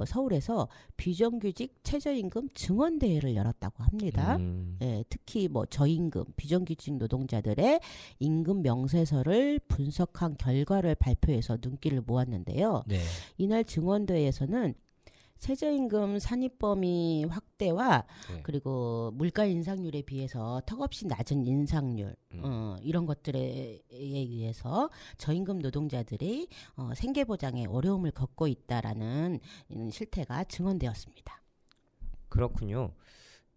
서울에서 비정규직 최저임금 증언대회를 열었다고 합니다. 예, 특히 뭐 저임금, 비정규직 노동자들의 임금 명세서를 분석한 결과를 발표해서 눈길을 모았는데요. 네. 이날 증언대회에서는 최저임금 산입범위 확대와 네. 그리고 물가 인상률에 비해서 턱없이 낮은 인상률 이런 것들에 의해서 저임금 노동자들이 생계 보장에 어려움을 겪고 있다라는 실태가 증언되었습니다. 그렇군요.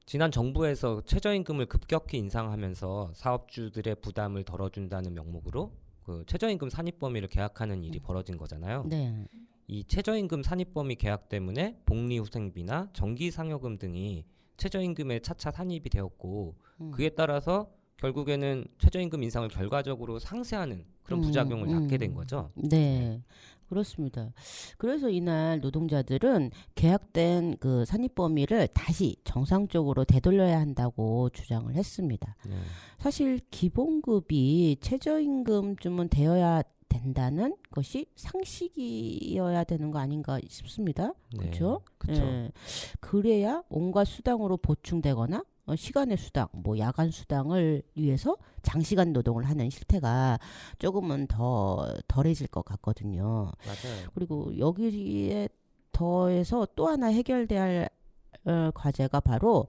지난 정부에서 최저임금을 급격히 인상하면서 사업주들의 부담을 덜어준다는 명목으로 그 최저임금 산입 범위를 계약하는 일이 벌어진 거잖아요. 네. 이 최저임금 산입 범위 계약 때문에 복리후생비나 정기상여금 등이 최저임금에 차차 산입이 되었고 그에 따라서 결국에는 최저임금 인상을 결과적으로 상쇄하는 그런 부작용을 낳게 된 거죠. 네. 그렇습니다. 그래서 이날 노동자들은 계약된 그 산입 범위를 다시 정상적으로 되돌려야 한다고 주장을 했습니다. 네. 사실 기본급이 최저임금쯤은 되어야 된다는 것이 상식이어야 되는 거 아닌가 싶습니다. 네. 그렇죠? 그쵸. 예. 그래야 온갖 수당으로 보충되거나 시간의 수당, 뭐 야간 수당을 위해서 장시간 노동을 하는 실태가 조금은 더 덜해질 것 같거든요. 맞아요. 그리고 여기에 더해서 또 하나 해결돼야 할 과제가 바로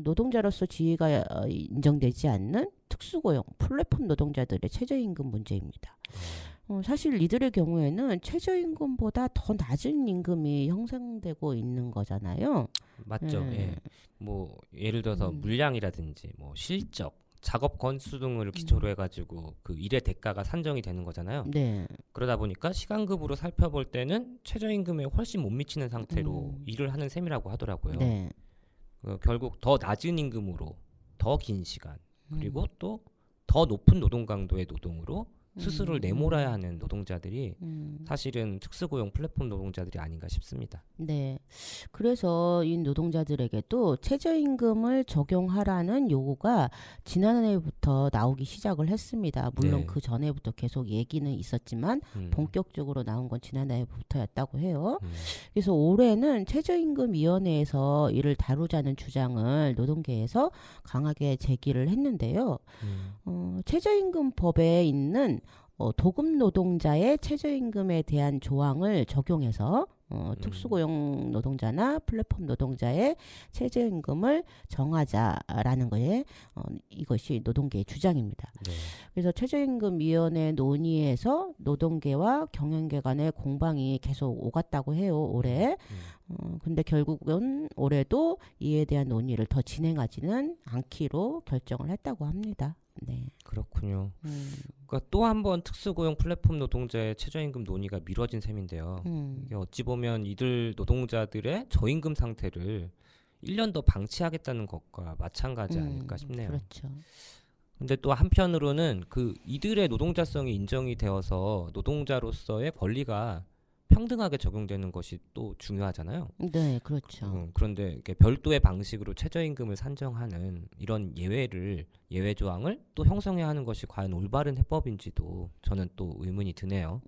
노동자로서 지위가 인정되지 않는 특수고용, 플랫폼 노동자들의 최저임금 문제입니다. 사실 이들의 경우에는 최저임금보다 더 낮은 임금이 형성되고 있는 거잖아요. 맞죠. 예. 뭐 예를 들어서 물량이라든지 뭐 실적, 작업 건수 등을 기초로 해가지고 그 일의 대가가 산정이 되는 거잖아요. 네. 그러다 보니까 시간급으로 살펴볼 때는 최저임금에 훨씬 못 미치는 상태로 일을 하는 셈이라고 하더라고요. 네. 결국 더 낮은 임금으로 더 긴 시간 그리고 또 더 높은 노동 강도의 노동으로 스스로를 내몰아야 하는 노동자들이 사실은 특수고용 플랫폼 노동자들이 아닌가 싶습니다. 네. 그래서 이 노동자들에게도 최저임금을 적용하라는 요구가 지난해부터 나오기 시작을 했습니다. 물론 네. 그 전에부터 계속 얘기는 있었지만 본격적으로 나온 건 지난해부터였다고 해요. 그래서 올해는 최저임금위원회에서 이를 다루자는 주장을 노동계에서 강하게 제기를 했는데요. 최저임금법에 있는 도급 노동자의 최저임금에 대한 조항을 적용해서 특수고용 노동자나 플랫폼 노동자의 최저임금을 정하자라는 거에 이것이 노동계의 주장입니다. 네. 그래서 최저임금위원회 논의에서 노동계와 경영계 간의 공방이 계속 오갔다고 해요. 올해. 근데 결국은 올해도 이에 대한 논의를 더 진행하지는 않기로 결정을 했다고 합니다. 네. 그렇군요. 그러니까 또 한 번 특수고용 플랫폼 노동자의 최저임금 논의가 미뤄진 셈인데요. 이게 어찌 보면 이들 노동자들의 저임금 상태를 1년 더 방치하겠다는 것과 마찬가지 아닐까 싶네요. 그렇죠. 근데 또 한편으로는 그 이들의 노동자성이 인정이 되어서 노동자로서의 권리가 평등하게 적용되는 것이 또 중요하잖아요. 네, 그렇죠. 그런데 이렇게 별도의 방식으로 최저임금을 산정하는 이런 예외 조항을 또 형성해야 하는 것이 과연 올바른 해법인지도 저는 또 의문이 드네요.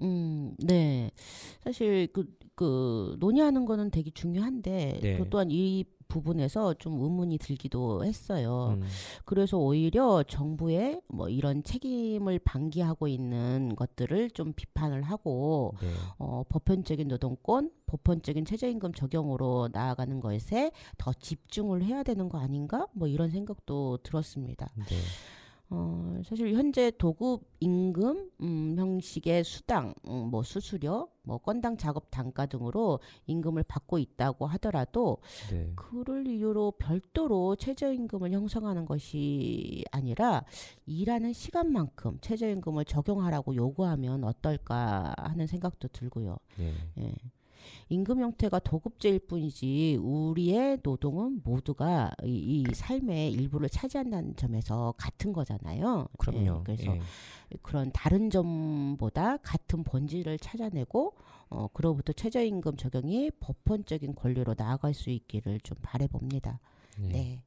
네. 사실 그 논의하는 거는 되게 중요한데 네. 그 또한 이 부분에서 좀 의문이 들기도 했어요. 그래서 오히려 정부의 뭐 이런 책임을 방기하고 있는 것들을 좀 비판을 하고 네. 보편적인 노동권, 보편적인 최저임금 적용으로 나아가는 것에 더 집중을 해야 되는 거 아닌가? 뭐 이런 생각도 들었습니다. 네. 사실 현재 도급 임금 형식의 수당, 뭐 수수료, 뭐 건당 작업 단가 등으로 임금을 받고 있다고 하더라도 네. 그를 이유로 별도로 최저임금을 형성하는 것이 아니라 일하는 시간만큼 최저임금을 적용하라고 요구하면 어떨까 하는 생각도 들고요. 네. 예. 임금 형태가 도급제일 뿐이지 우리의 노동은 모두가 이 삶의 일부를 차지한다는 점에서 같은 거잖아요. 그럼요. 예, 그래서 예. 그런 다른 점보다 같은 본질을 찾아내고 그로부터 최저임금 적용이 보편적인 권리로 나아갈 수 있기를 좀 바라봅니다. 네. 네.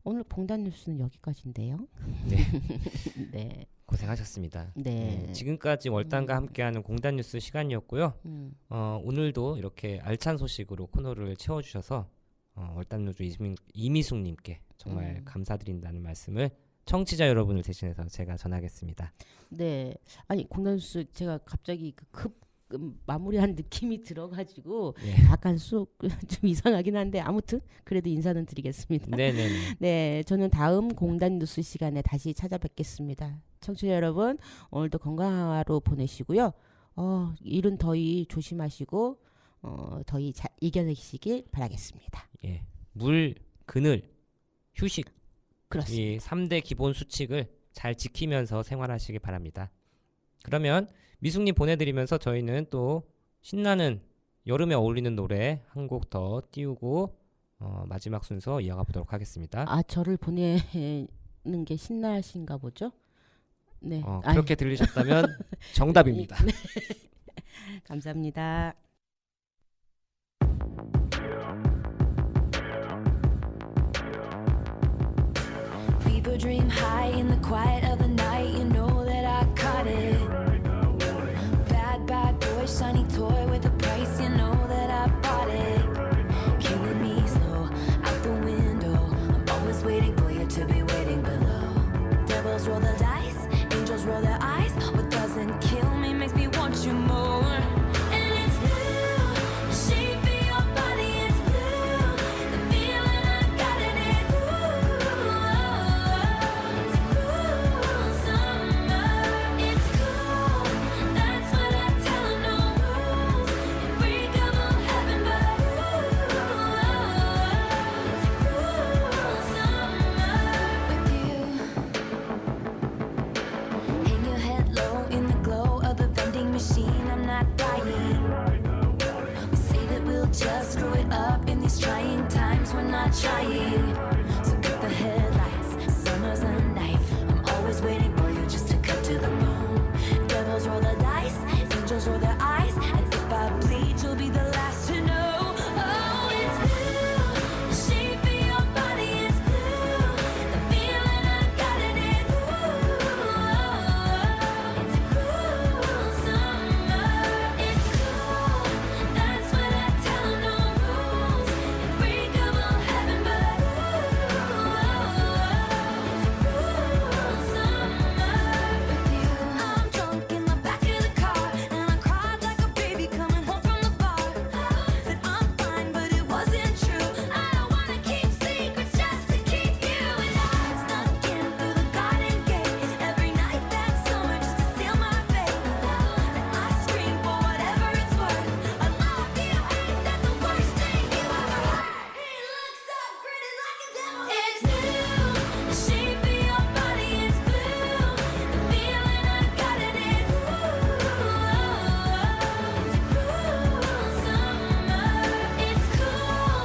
오늘 봉단 뉴스는 여기까지인데요. 네. 네. 고생하셨습니다. 네. 지금까지 월단과 함께하는 공단 뉴스 시간이었고요. 오늘도 이렇게 알찬 소식으로 코너를 채워주셔서 월단 뉴스 이미숙님께 정말 감사드린다는 말씀을 청취자 여러분을 대신해서 제가 전하겠습니다. 네. 아니 공단 뉴스 제가 갑자기 마무리한 느낌이 들어가지고 약간 좀 이상하긴 한데 아무튼 그래도 인사는 드리겠습니다. 네네. 네, 저는 다음 공단 뉴스 시간에 다시 찾아뵙겠습니다. 청취자 여러분 오늘도 건강한 하루 보내시고요. 이른 더위 조심하시고 더위 잘 이겨내시길 바라겠습니다. 예, 물, 그늘, 휴식 그렇습니다. 이 3대 기본 수칙을 잘 지키면서 생활하시기 바랍니다. 그러면 미숙님 보내드리면서 저희는 또 신나는 여름에 어울리는 노래 한 곡 더 띄우고 마지막 순서 이어가 보도록 하겠습니다. 저를 보내는 게 신나신가 보죠? 네. 그렇게 들리셨다면 정답입니다. 네. 감사합니다. People dream high in the quiet of the night. You know that I caught it. Bad boy, shiny toy with a price. You know that I bought it. Killing me slow out the window. I'm always waiting for you to be waiting below. Devils roll the dice, angels roll their eyes. What doesn't kill me makes me want you more. And it's blue, the shape of your body is blue. The feeling I got in it, it's cool summer. It's cool, that's what I tell 'em, no rules. Unbreakable heaven, but it's cool summer with you. not dying. We say that we'll just screw it up in these trying times. We're not trying. So cut the headlights. Summer's a knife. I'm always waiting for you just to cut to the bone. Devils roll the dice, angels roll their eyes, and if I bleed, you'll be the last to know. Oh, it's blue. The shape of your body is blue. The feeling I got it is blue. It's a cruel summer. It's cool. That's what I tell 'em, no rules. Unbreakable heaven, but it's a cruel summer with you. I'm drunk in the back of the car, and I cried like a baby coming home from the bar. Said I'm fine, but it wasn't true. I don't wanna keep secrets just to keep you. And I snuck in through the garden gate every night that summer just to seal my fate. And I scream for whatever it's worth. I love you, ain't that the worst thing you ever heard? He looks so gritty like a devil. It's blue. The shape of your body is blue. The feeling I got it is it's a cruel summer. It's cool.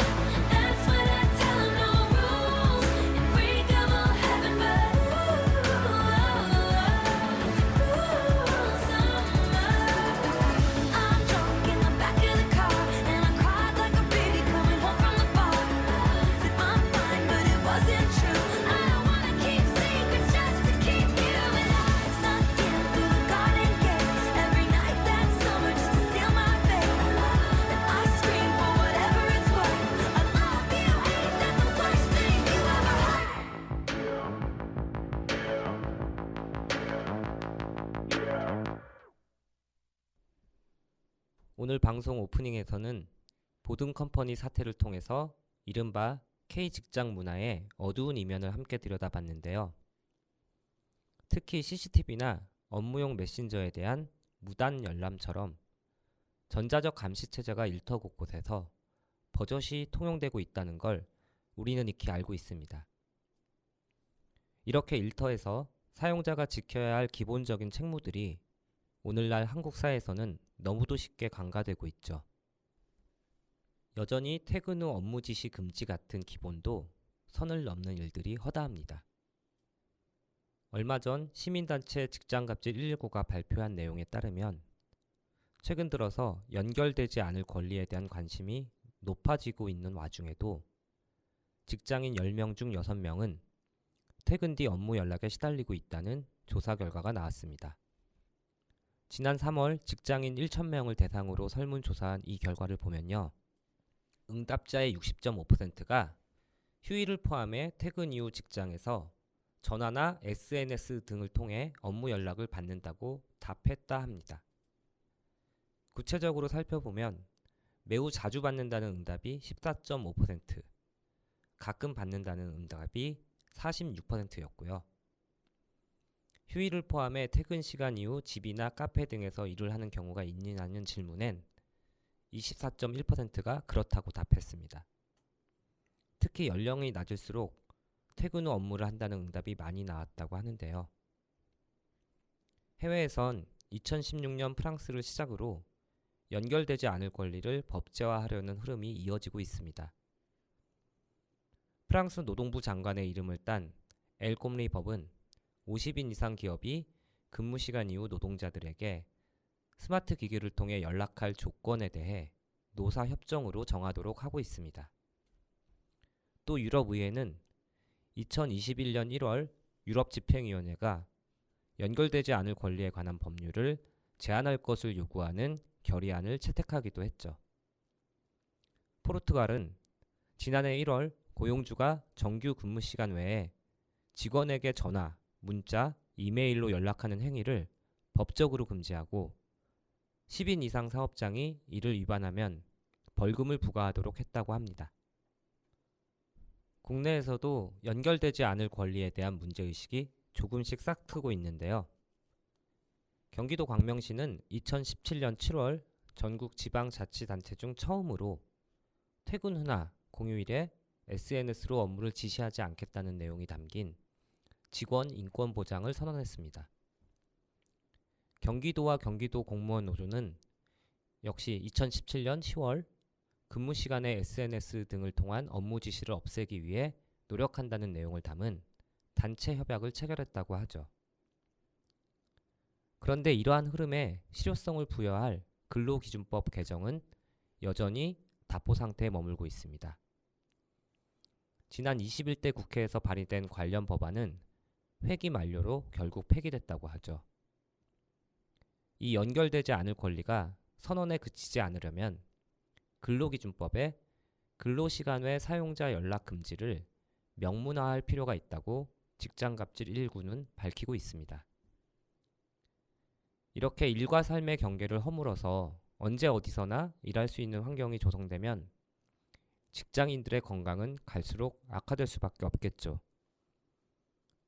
That's what I tell 'em, no rules. Unbreakable heaven, but it's a cruel summer. I'm drunk in the back of the car, and I cried like a baby coming home from the bar. Said I'm fine, but it wasn't true. I don't wanna keep secrets just to keep you. And I snuck in through the garden gate every night that summer just to seal my fate. And I scream for whatever it's worth. I love you, ain't that the worst thing you ever heard? 오늘 방송 오프닝에서는 보등컴퍼니 사태를 통해서 이른바 K 직장 문화의 어두운 이면을 함께 들여다봤는데요. 특히 CCTV나 업무용 메신저에 대한 무단 열람처럼 전자적 감시 체제가 일터 곳곳에서 버젓이 통용되고 있다는 걸 우리는 익히 알고 있습니다. 이렇게 일터에서 사용자가 지켜야 할 기본적인 책무들이 오늘날 한국 사회에서는 너무도 쉽게 간과되고 있죠. 여전히 퇴근 후 업무 지시 금지 같은 기본도 선을 넘는 일들이 허다합니다. 얼마 전 시민단체 직장갑질 119가 발표한 내용에 따르면 최근 들어서 연결되지 않을 권리에 대한 관심이 높아지고 있는 와중에도 직장인 10명 중 6명은 퇴근 뒤 업무 연락에 시달리고 있다는 조사 결과가 나왔습니다. 지난 3월 직장인 1,000명을 대상으로 설문조사한 이 결과를 보면요. 응답자의 60.5%가 휴일을 포함해 퇴근 이후 직장에서 전화나 SNS 등을 통해 업무 연락을 받는다고 답했다 합니다. 구체적으로 살펴보면 매우 자주 받는다는 응답이 14.5%, 가끔 받는다는 응답이 46%였고요. 휴일을 포함해 퇴근 시간 이후 집이나 카페 등에서 일을 하는 경우가 있느냐는 질문엔 24.1%가 그렇다고 답했습니다. 특히 연령이 낮을수록 퇴근 후 업무를 한다는 응답이 많이 나왔다고 하는데요. 해외에선 2016년 프랑스를 시작으로 연결되지 않을 권리를 법제화하려는 흐름이 이어지고 있습니다. 프랑스 노동부 장관의 이름을 딴 엘꼼리 법은 50인 이상 기업이 근무 시간 이후 노동자들에게 스마트 기기를 통해 연락할 조건에 대해 노사 협정으로 정하도록 하고 있습니다. 또 유럽의회는 2021년 1월 유럽집행위원회가 연결되지 않을 권리에 관한 법률을 제한할 것을 요구하는 결의안을 채택하기도 했죠. 포르투갈은 지난해 1월 고용주가 정규 근무 시간 외에 직원에게 전화, 문자, 이메일로 연락하는 행위를 법적으로 금지하고 10인 이상 사업장이 이를 위반하면 벌금을 부과하도록 했다고 합니다. 국내에서도 연결되지 않을 권리에 대한 문제의식이 조금씩 싹트고 있는데요. 경기도 광명시는 2017년 7월 전국 지방자치단체 중 처음으로 퇴근 후나 공휴일에 SNS로 업무를 지시하지 않겠다는 내용이 담긴 직원 인권 보장을 선언했습니다. 경기도와 경기도 공무원 노조는 역시 2017년 10월 근무 시간에 SNS 등을 통한 업무 지시를 없애기 위해 노력한다는 내용을 담은 단체 협약을 체결했다고 하죠. 그런데 이러한 흐름에 실효성을 부여할 근로기준법 개정은 여전히 답보 상태에 머물고 있습니다. 지난 21대 국회에서 발의된 관련 법안은 회기 만료로 결국 폐기됐다고 하죠. 이 연결되지 않을 권리가 선언에 그치지 않으려면 근로기준법에 근로시간 외 사용자 연락 금지를 명문화할 필요가 있다고 직장갑질 1구는 밝히고 있습니다. 이렇게 일과 삶의 경계를 허물어서 언제 어디서나 일할 수 있는 환경이 조성되면 직장인들의 건강은 갈수록 악화될 수밖에 없겠죠.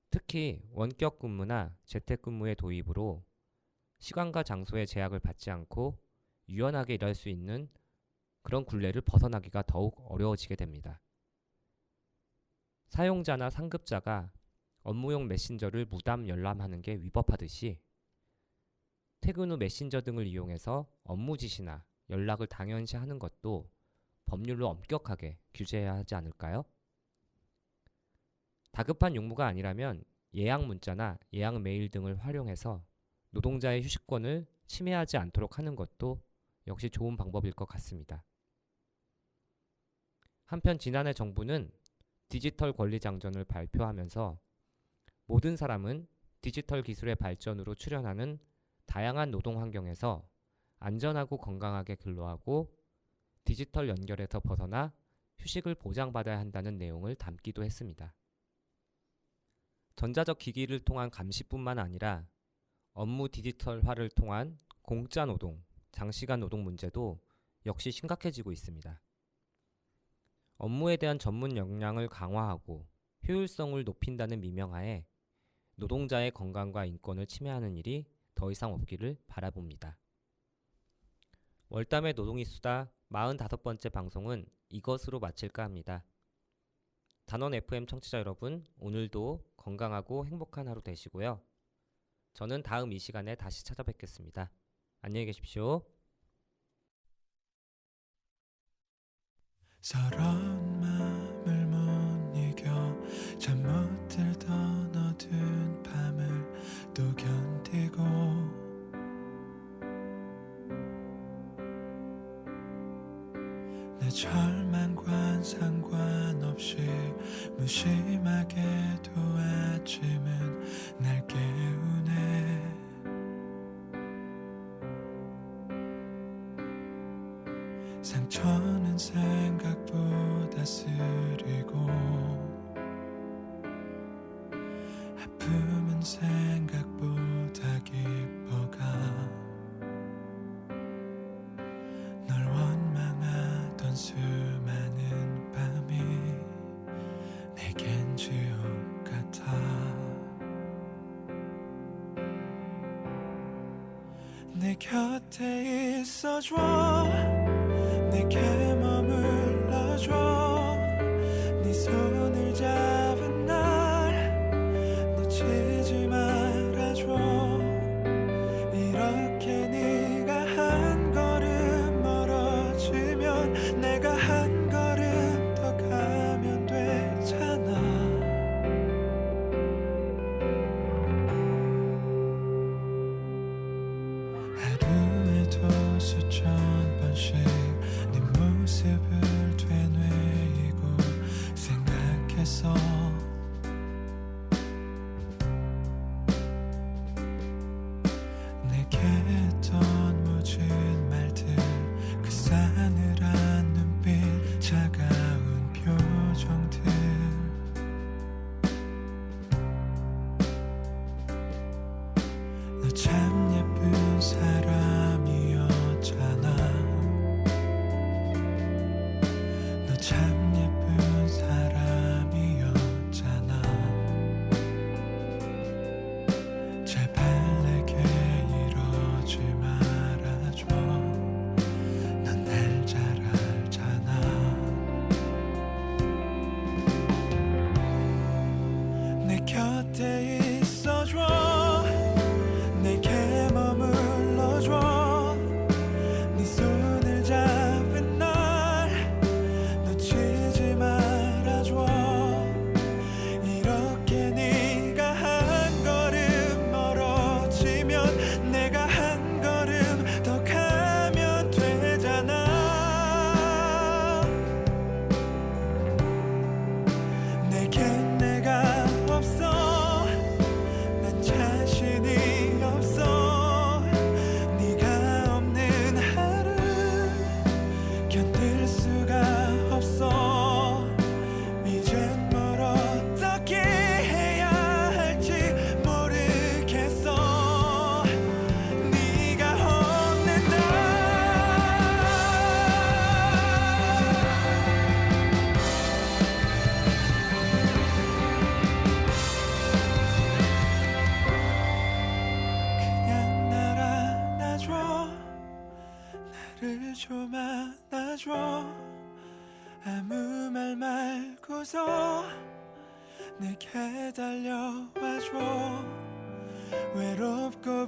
특히 원격 근무나 재택근무의 도입으로 시간과 장소의 제약을 받지 않고 유연하게 일할 수 있는 그런 굴레를 벗어나기가 더욱 어려워지게 됩니다. 사용자나 상급자가 업무용 메신저를 무단 열람하는 게 위법하듯이 퇴근 후 메신저 등을 이용해서 업무 지시나 연락을 당연시하는 것도 법률로 엄격하게 규제해야 하지 않을까요? 다급한 용무가 아니라면 예약 문자나 예약 메일 등을 활용해서 노동자의 휴식권을 침해하지 않도록 하는 것도 역시 좋은 방법일 것 같습니다. 한편 지난해 정부는 디지털 권리 장전을 발표하면서 모든 사람은 디지털 기술의 발전으로 출현하는 다양한 노동 환경에서 안전하고 건강하게 근로하고 디지털 연결에서 벗어나 휴식을 보장받아야 한다는 내용을 담기도 했습니다. 전자적 기기를 통한 감시뿐만 아니라 업무 디지털화를 통한 공짜 노동, 장시간 노동 문제도 역시 심각해지고 있습니다. 업무에 대한 전문 역량을 강화하고 효율성을 높인다는 미명하에 노동자의 건강과 인권을 침해하는 일이 더 이상 없기를 바라봅니다. 월담의 노동이 수다 45번째 방송은 이것으로 마칠까 합니다. 단원 FM 청취자 여러분, 오늘도 건강하고 행복한 하루 되시고요. 저는 다음 이 시간에 다시 찾아뵙겠습니다. 안녕히 계십시오. 서러운 마음을 못 이겨 잠 못 들던 어두운 밤을 또 견디고 내 절망과 상관없이 무심하게도 아침은 날 깨우네. 상처는 생각보다 쓰리고 아픔은 생각보다 깊어가 널 원망하던 수많은 밤이 내겐 지옥 같아. 내 곁에 있어줘, 내게 머물러줘. 네 손을 잡은 날 놓치지 말아줘. 이렇게 네가 한 걸음 멀어지면 내가 한 걸음 더 가면 되잖아. 하루에도 수천 번씩 네 모습 좀 안아줘 아무 말 말고서 내게 달려와줘 외롭고